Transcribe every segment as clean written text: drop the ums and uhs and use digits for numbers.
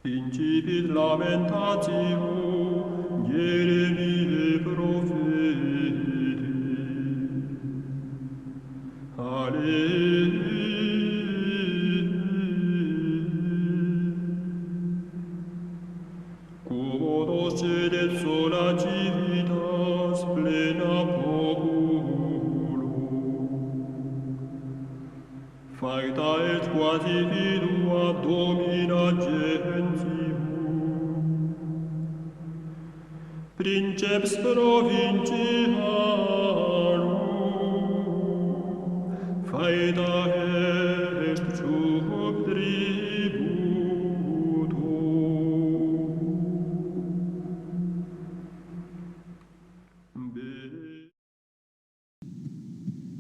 Incipit lamentatio Ieremiae profete. Quomodo sedet sola civitas plena populo. Facta et quasi vidua domina gentium. Princeps provinciarum, faeda est sub tributum.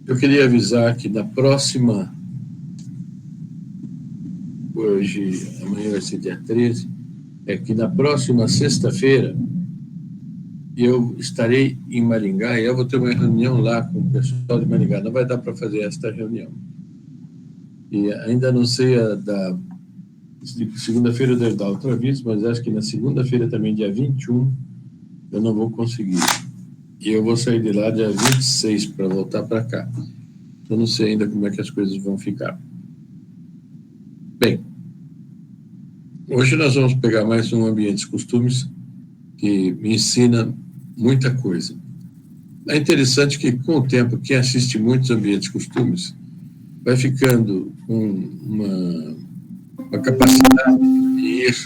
Eu queria avisar que na próxima, hoje, amanhã vai ser dia 13, que na próxima sexta-feira eu estarei em Maringá e eu vou ter uma reunião lá com o pessoal de Maringá. Não vai dar para fazer esta reunião. E ainda não sei segunda-feira eu devo dar outro aviso, mas acho que na segunda-feira também, dia 21, eu não vou conseguir. E eu vou sair de lá dia 26 para voltar para cá. Eu não sei ainda como é que as coisas vão ficar. Bem, hoje nós vamos pegar mais um Ambientes e Costumes que me ensina muita coisa. É interessante que, com o tempo, quem assiste muitos Ambientes e Costumes vai ficando com uma capacidade de ir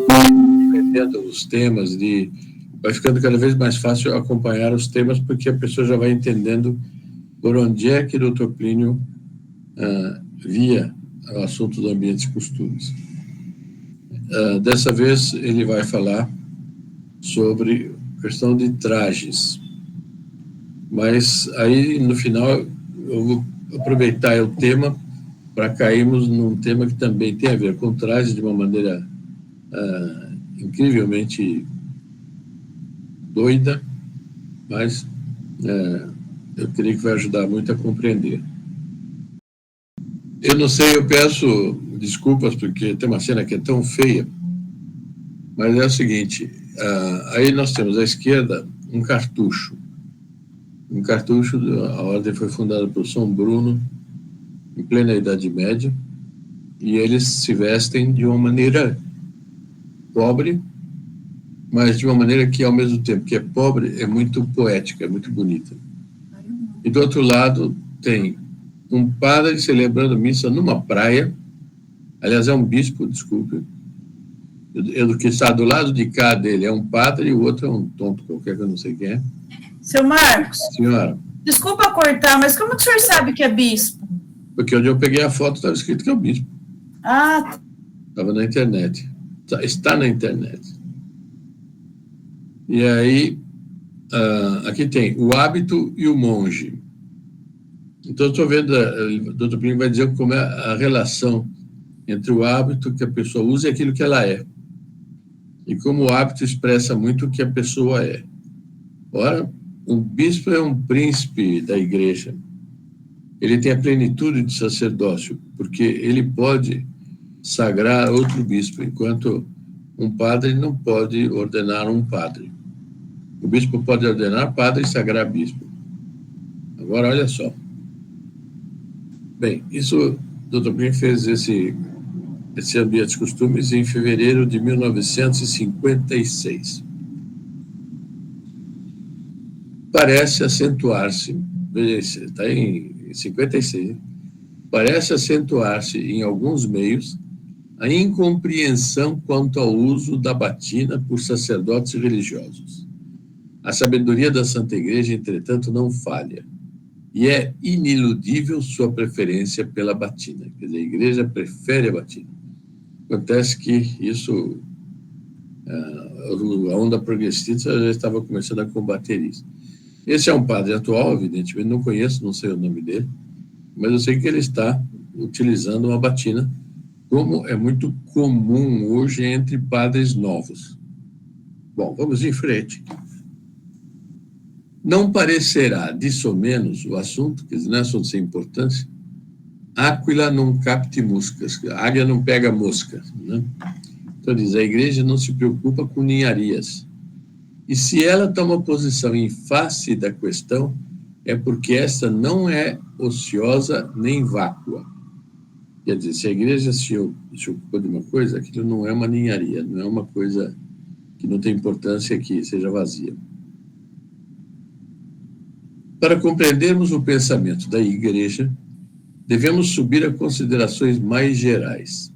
aprendendo os temas, vai ficando cada vez mais fácil acompanhar os temas, porque a pessoa já vai entendendo por onde é que o Dr. Plínio via o assunto do Ambientes e Costumes. Dessa vez, ele vai falar sobre questão de trajes. Mas aí, no final, eu vou aproveitar o tema para cairmos num tema que também tem a ver com trajes de uma maneira incrivelmente doida, mas eu creio que vai ajudar muito a compreender. Eu não sei, eu peço desculpas porque tem uma cena que é tão feia, mas é o seguinte, aí nós temos à esquerda um cartucho. A ordem foi fundada por São Bruno, em plena Idade Média, e eles se vestem de uma maneira pobre, mas de uma maneira que, ao mesmo tempo que é pobre, é muito poética, é muito bonita. E do outro lado tem um padre celebrando missa numa praia, aliás, é um bispo, desculpe, do que está do lado de cá dele é um padre e o outro é um tonto qualquer, que eu não sei quem é. Seu Marcos, senhora, desculpa cortar, mas como que o senhor sabe que é bispo? Porque onde eu peguei a foto estava escrito que é o bispo. Ah, estava na internet. Está na internet. E aí, aqui tem o hábito e o monge. Então, estou vendo, o doutor Plínio vai dizer como é a relação entre o hábito que a pessoa usa e aquilo que ela é. E como o hábito expressa muito o que a pessoa é. Ora, um bispo é um príncipe da igreja. Ele tem a plenitude de sacerdócio, porque ele pode sagrar outro bispo, enquanto um padre não pode ordenar um padre. O bispo pode ordenar padre e sagrar bispo. Agora, olha só. Bem, isso, o Dr. Plínio fez esse Ambientes e Costumes em fevereiro de 1956. Parece acentuar-se, veja, está em 56, parece acentuar-se em alguns meios a incompreensão quanto ao uso da batina por sacerdotes religiosos. A sabedoria da Santa Igreja, entretanto, não falha, e é iniludível sua preferência pela batina. Quer dizer, a Igreja prefere a batina. Acontece que isso, a onda progressista já estava começando a combater isso. Esse é um padre atual, evidentemente, não conheço, não sei o nome dele, mas eu sei que ele está utilizando uma batina, como é muito comum hoje entre padres novos. Bom, vamos em frente. Não parecerá, disso menos, o assunto, que não é assunto sem importância, Aquila non capti muscas, a águia não pega mosca, né? Então, diz, a igreja não se preocupa com ninharias. E se ela toma posição em face da questão, é porque essa não é ociosa nem vácua. Quer dizer, se a igreja se ocupa de uma coisa, aquilo não é uma ninharia, não é uma coisa que não tem importância, que seja vazia. Para compreendermos o pensamento da igreja, devemos subir a considerações mais gerais.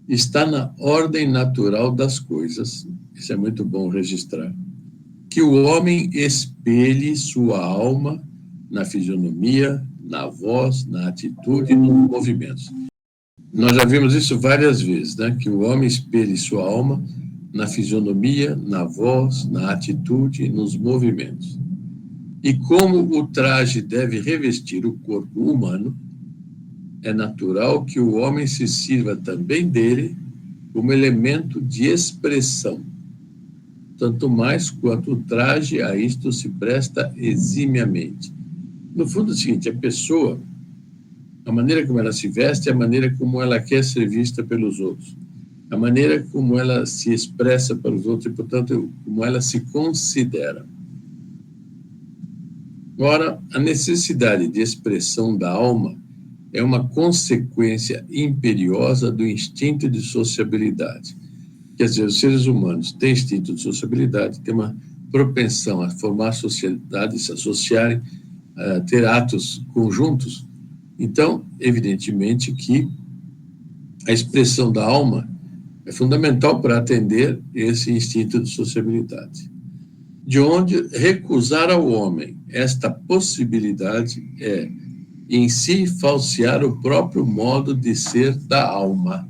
Está na ordem natural das coisas, isso é muito bom registrar, que o homem espelhe sua alma na fisionomia, na voz, na atitude e nos movimentos. Nós já vimos isso várias vezes, né? Que o homem espelhe sua alma na fisionomia, na voz, na atitude e nos movimentos. E como o traje deve revestir o corpo humano, é natural que o homem se sirva também dele como elemento de expressão, tanto mais quanto o traje a isto se presta eximiamente. No fundo é o seguinte, a pessoa, a maneira como ela se veste é a maneira como ela quer ser vista pelos outros, a maneira como ela se expressa para os outros e, portanto, como ela se considera. Ora, a necessidade de expressão da alma é uma consequência imperiosa do instinto de sociabilidade. Quer dizer, os seres humanos têm instinto de sociabilidade, têm uma propensão a formar sociedades, se associarem, a ter atos conjuntos. Então, evidentemente que a expressão da alma é fundamental para atender esse instinto de sociabilidade. De onde recusar ao homem esta possibilidade é, em si, falsear o próprio modo de ser da alma.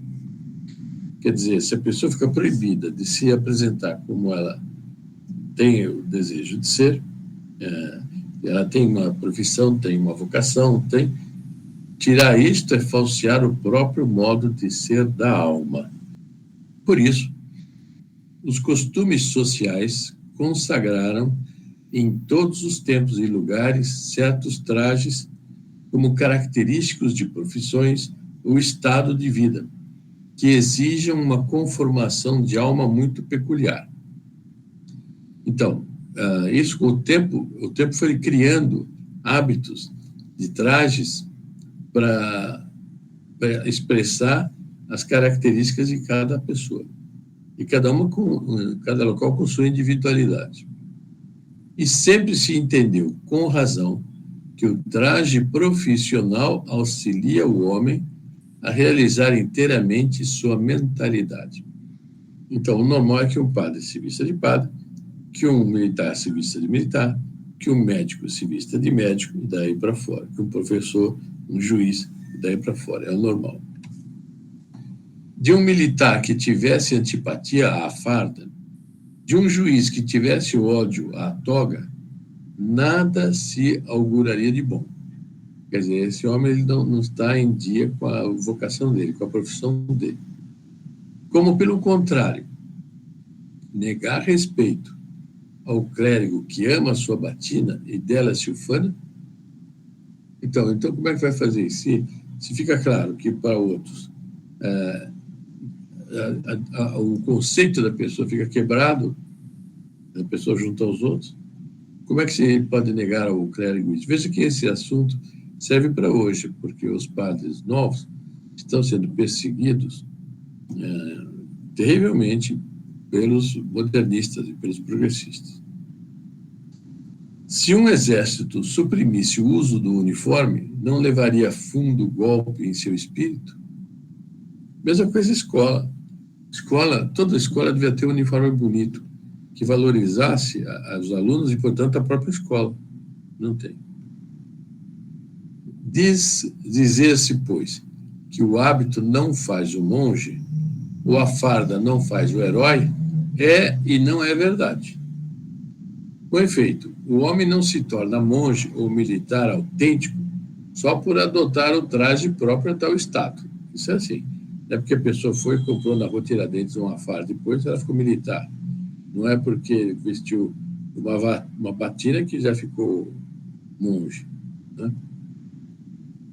Quer dizer, se a pessoa fica proibida de se apresentar como ela tem o desejo de ser, ela tem uma profissão, tem uma vocação, tirar isto é falsear o próprio modo de ser da alma. Por isso, os costumes sociais consagraram em todos os tempos e lugares certos trajes como característicos de profissões ou estado de vida, que exijam uma conformação de alma muito peculiar. Então, isso com o tempo foi criando hábitos de trajes para expressar as características de cada pessoa. E cada local com sua individualidade. E sempre se entendeu, com razão, que o traje profissional auxilia o homem a realizar inteiramente sua mentalidade. Então, o normal é que um padre se vista de padre, que um militar se vista de militar, que um médico se vista de médico, e daí para fora, que um professor, um juiz, e daí para fora, é o normal. De um militar que tivesse antipatia à farda, de um juiz que tivesse ódio à toga, nada se auguraria de bom. Quer dizer, esse homem ele não está em dia com a vocação dele, com a profissão dele. Como, pelo contrário, negar respeito ao clérigo que ama a sua batina e dela se ufana, então como é que vai fazer isso? Se fica claro que para outros o conceito da pessoa fica quebrado, da pessoa junto aos outros, como é que se pode negar ao clérigo isso? Veja que esse assunto serve para hoje, porque os padres novos estão sendo perseguidos terrivelmente pelos modernistas e pelos progressistas. Se um exército suprimisse o uso do uniforme, não levaria fundo golpe em seu espírito? Mesma coisa a escola. Toda escola devia ter um uniforme bonito, que valorizasse os alunos e, portanto, a própria escola. Não tem. Dizer-se, pois, que o hábito não faz o monge, ou a farda não faz o herói, é e não é verdade. Com efeito, o homem não se torna monge ou militar autêntico só por adotar o traje próprio a tal estado. Isso é assim. Não é porque a pessoa foi e comprou na rua Tiradentes uma farda, depois ela ficou militar. Não é porque vestiu uma batina que já ficou monge. Né?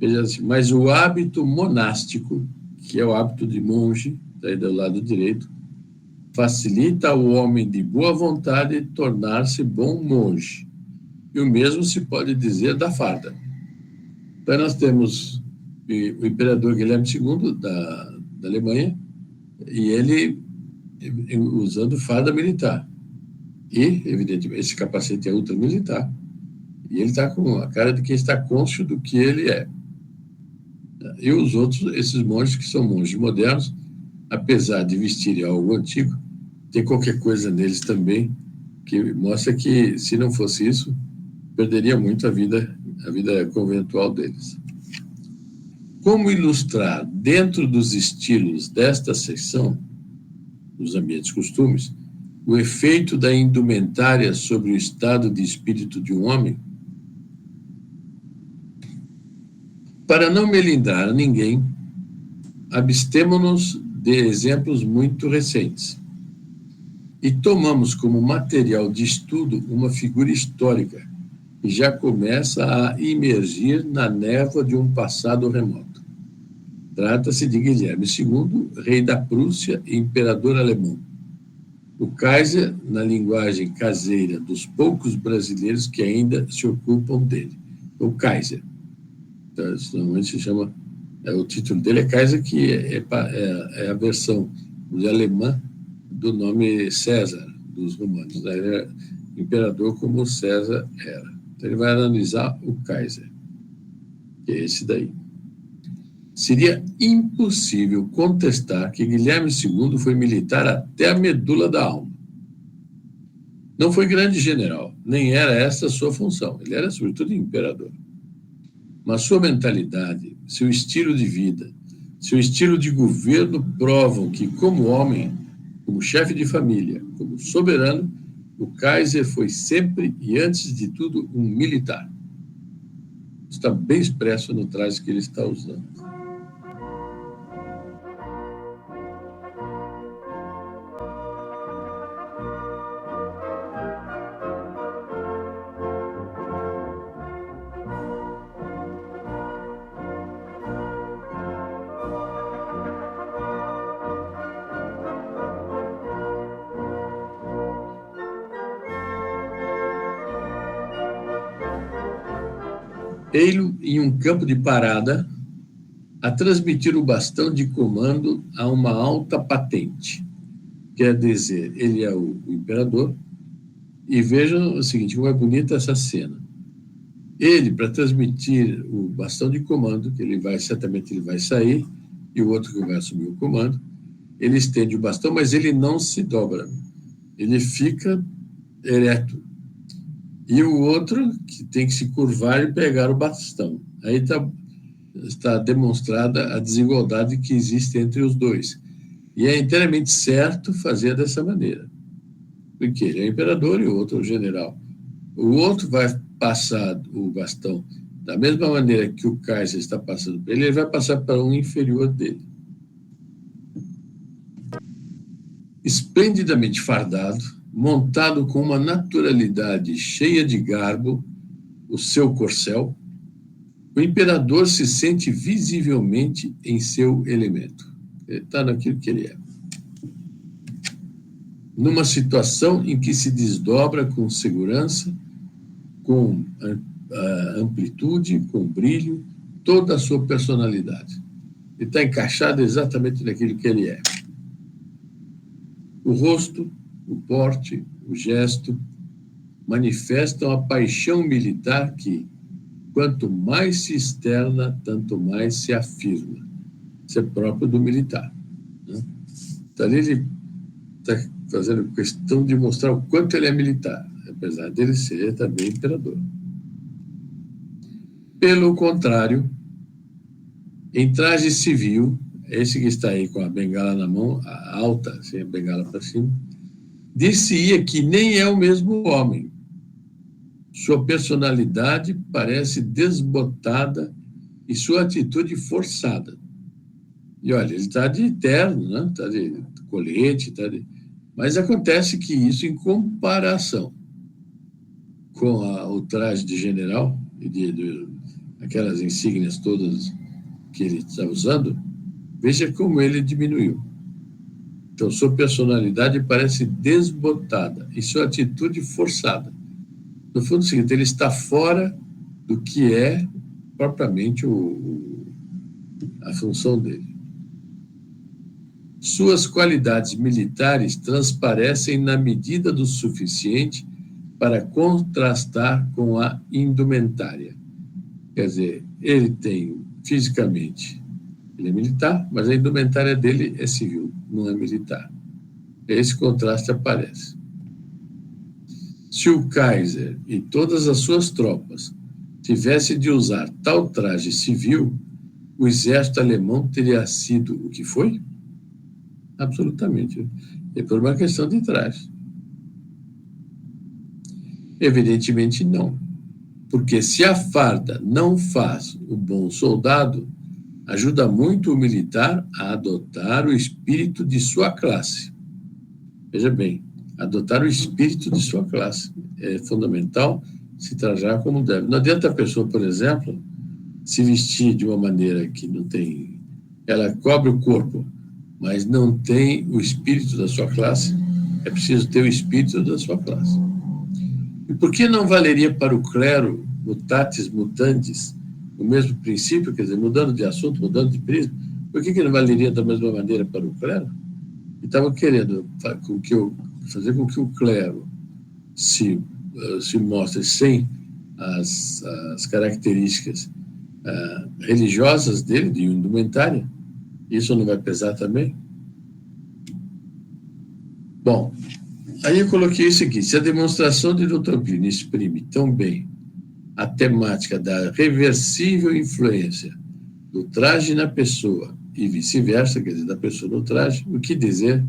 Veja assim, mas o hábito monástico, que é o hábito de monge, daí do lado direito, facilita ao homem de boa vontade tornar-se bom monge. E o mesmo se pode dizer da farda. Então, nós temos o imperador Guilherme II, da Alemanha, e ele usando farda militar. E, evidentemente, esse capacete é ultramilitar. E ele está com a cara de quem está cônscio do que ele é. E os outros, esses monges que são monges modernos, apesar de vestirem algo antigo, tem qualquer coisa neles também que mostra que, se não fosse isso, perderia muito a vida conventual deles. Como ilustrar, dentro dos estilos desta seção, dos ambientes costumes, o efeito da indumentária sobre o estado de espírito de um homem? Para não melindrar a ninguém, abstemo-nos de exemplos muito recentes e tomamos como material de estudo uma figura histórica que já começa a imergir na névoa de um passado remoto. Trata-se de Guilherme II, rei da Prússia e imperador alemão. O Kaiser, na linguagem caseira dos poucos brasileiros que ainda se ocupam dele. O Kaiser. Então, normalmente se chama... o título dele é Kaiser, que é a versão alemã do nome César, dos romanos. Ele era imperador como César era. Então, ele vai analisar o Kaiser, que é esse daí. Seria impossível contestar que Guilherme II foi militar até a medula da alma. Não foi grande general, nem era essa a sua função. Ele era, sobretudo, imperador. Mas sua mentalidade, seu estilo de vida, seu estilo de governo provam que, como homem, como chefe de família, como soberano, o Kaiser foi sempre e, antes de tudo, um militar. Está bem expresso no traje que ele está usando. Ei-lo em um campo de parada a transmitir o bastão de comando a uma alta patente. Quer dizer, ele é o imperador. E vejam o seguinte, como é bonita essa cena. Ele, para transmitir o bastão de comando, que certamente ele vai sair, e o outro que vai assumir o comando, ele estende o bastão, mas ele não se dobra. Ele fica ereto. E o outro que tem que se curvar e pegar o bastão. Aí está demonstrada a desigualdade que existe entre os dois. E é inteiramente certo fazer dessa maneira. Porque ele é imperador e o outro é o general. O outro vai passar o bastão da mesma maneira que o Kaiser está passando para ele vai passar para um inferior dele. Esplendidamente fardado, montado com uma naturalidade cheia de garbo, o seu corcel, o imperador se sente visivelmente em seu elemento. Ele está naquilo que ele é. Numa situação em que se desdobra com segurança, com amplitude, com brilho, toda a sua personalidade. Ele está encaixado exatamente naquilo que ele é. O rosto, o porte, o gesto, manifestam a paixão militar que, quanto mais se externa, tanto mais se afirma. Isso é próprio do militar. Né? Então, ele está fazendo questão de mostrar o quanto ele é militar, apesar dele ser também imperador. Pelo contrário, em traje civil, esse que está aí com a bengala na mão, a alta, assim, a bengala para cima, dir-se-ia que nem é o mesmo homem. Sua personalidade parece desbotada e sua atitude forçada. E olha, ele está de terno, né? Está de colete, mas acontece que isso, em comparação com o traje de general, e aquelas insígnias todas que ele está usando, veja como ele diminuiu. Então, sua personalidade parece desbotada e sua atitude forçada. No fundo, é o seguinte, ele está fora do que é propriamente a função dele. Suas qualidades militares transparecem na medida do suficiente para contrastar com a indumentária. Quer dizer, ele tem, fisicamente, ele é militar, mas a indumentária dele é civil, não é militar. Esse contraste aparece. Se o Kaiser e todas as suas tropas tivessem de usar tal traje civil, o exército alemão teria sido o que foi? Absolutamente. É por uma questão de traje. Evidentemente não. Porque se a farda não faz o bom soldado, ajuda muito o militar a adotar o espírito de sua classe. Veja bem, adotar o espírito de sua classe. É fundamental se trajar como deve. Não adianta a pessoa, por exemplo, se vestir de uma maneira que não tem... Ela cobre o corpo, mas não tem o espírito da sua classe. É preciso ter o espírito da sua classe. E por que não valeria para o clero, mutatis mutandis, o mesmo princípio, quer dizer, mudando de assunto, mudando de prisma, por que não valeria da mesma maneira para o clero? E estava querendo fazer com que o clero se mostre sem as características religiosas dele, de indumentária. Isso não vai pesar também? Bom, aí eu coloquei isso aqui. Se a demonstração de Dr. Plínio exprime tão bem a temática da reversível influência do traje na pessoa e vice-versa, quer dizer, da pessoa no traje, o que dizer?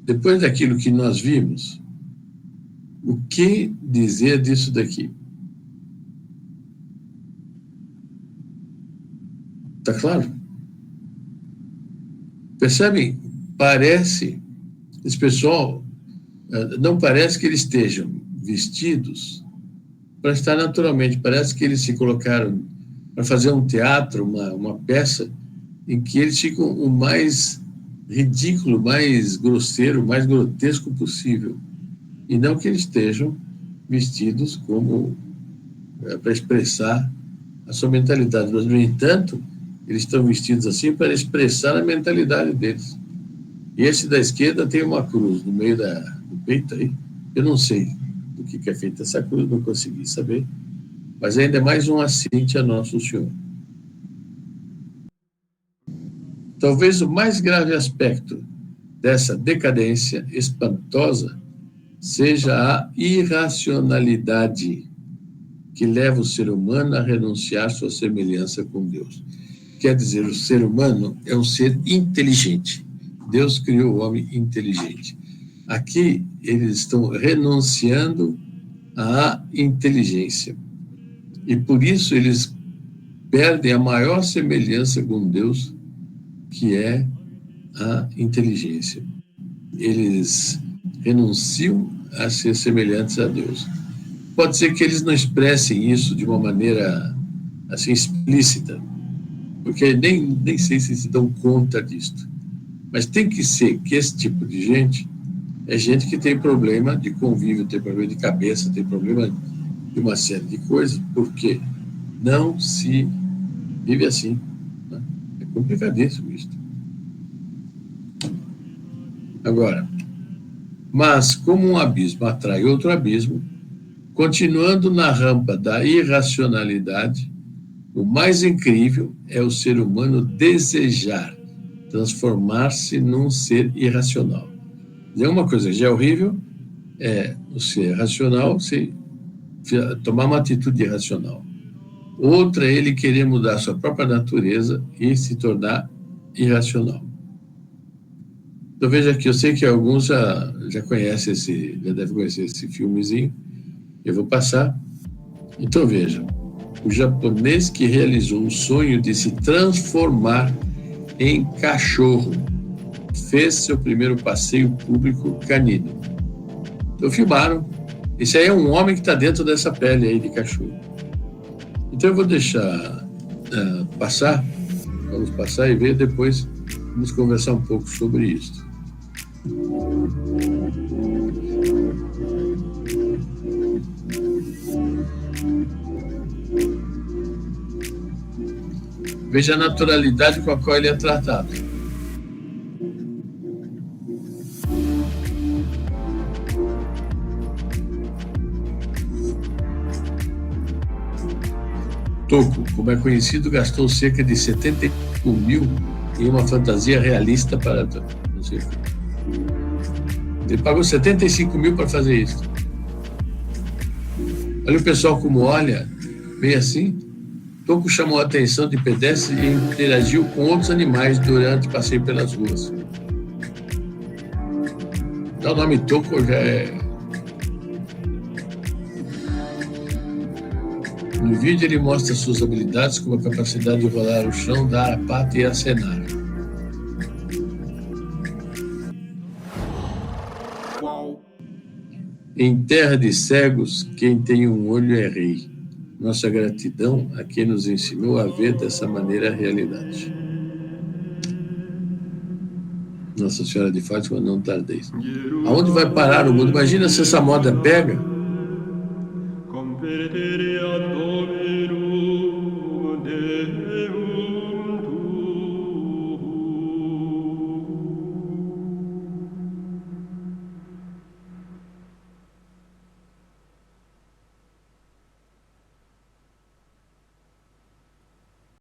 Depois daquilo que nós vimos, o que dizer disso daqui? Está claro? Percebem? Parece, esse pessoal, não parece que eles estejam vestidos para estar naturalmente. Parece que eles se colocaram para fazer um teatro, uma peça, em que eles ficam o mais ridículo, mais grosseiro, mais grotesco possível. E não que eles estejam vestidos como para expressar a sua mentalidade. Mas, no entanto, eles estão vestidos assim para expressar a mentalidade deles. E esse da esquerda tem uma cruz no meio do peito aí. Eu não sei do que é feita essa cruz, não consegui saber. Mas ainda é mais um assinte a Nosso Senhor. Talvez o mais grave aspecto dessa decadência espantosa seja a irracionalidade que leva o ser humano a renunciar sua semelhança com Deus. Quer dizer, o ser humano é um ser inteligente. Deus criou o homem inteligente. Aqui, eles estão renunciando à inteligência. E por isso eles perdem a maior semelhança com Deus, que é a inteligência. Eles renunciam a ser semelhantes a Deus. Pode ser que eles não expressem isso de uma maneira assim explícita, porque nem sei se se dão conta disto. Mas tem que ser que esse tipo de gente é gente que tem problema de convívio, tem problema de cabeça, tem problema de uma série de coisas, porque não se vive assim. Né? É complicadíssimo isso. Agora, mas como um abismo atrai outro abismo, continuando na rampa da irracionalidade, o mais incrível é o ser humano desejar transformar-se num ser irracional. E uma coisa que já é horrível é o ser racional, tomar uma atitude irracional. Outra é ele querer mudar sua própria natureza e se tornar irracional. Então veja aqui, eu sei que alguns já conhecem já devem conhecer esse filmezinho, eu vou passar. Então veja, o japonês que realizou o sonho de se transformar em cachorro fez seu primeiro passeio público canino. Então filmaram. Esse aí é um homem que está dentro dessa pele aí de cachorro. Então eu vou deixar passar, vamos passar e ver depois Vamos conversar um pouco sobre isso. Veja a naturalidade com a qual ele é tratado. Toco, como é conhecido, gastou cerca de 75 mil em uma fantasia realista para... Não sei. Ele pagou 75 mil para fazer isso. Olha o pessoal como olha, meio assim. Toco chamou a atenção de pedestres e interagiu com outros animais durante o passeio pelas ruas. Então, o nome Toco já é... No vídeo ele mostra suas habilidades como a capacidade de rolar o chão, dar a pata e acenar. Em terra de cegos, quem tem um olho é rei. Nossa gratidão a quem nos ensinou a ver dessa maneira a realidade. Nossa Senhora de Fátima, não tardeis. Aonde vai parar o mundo? Imagina se essa moda pega.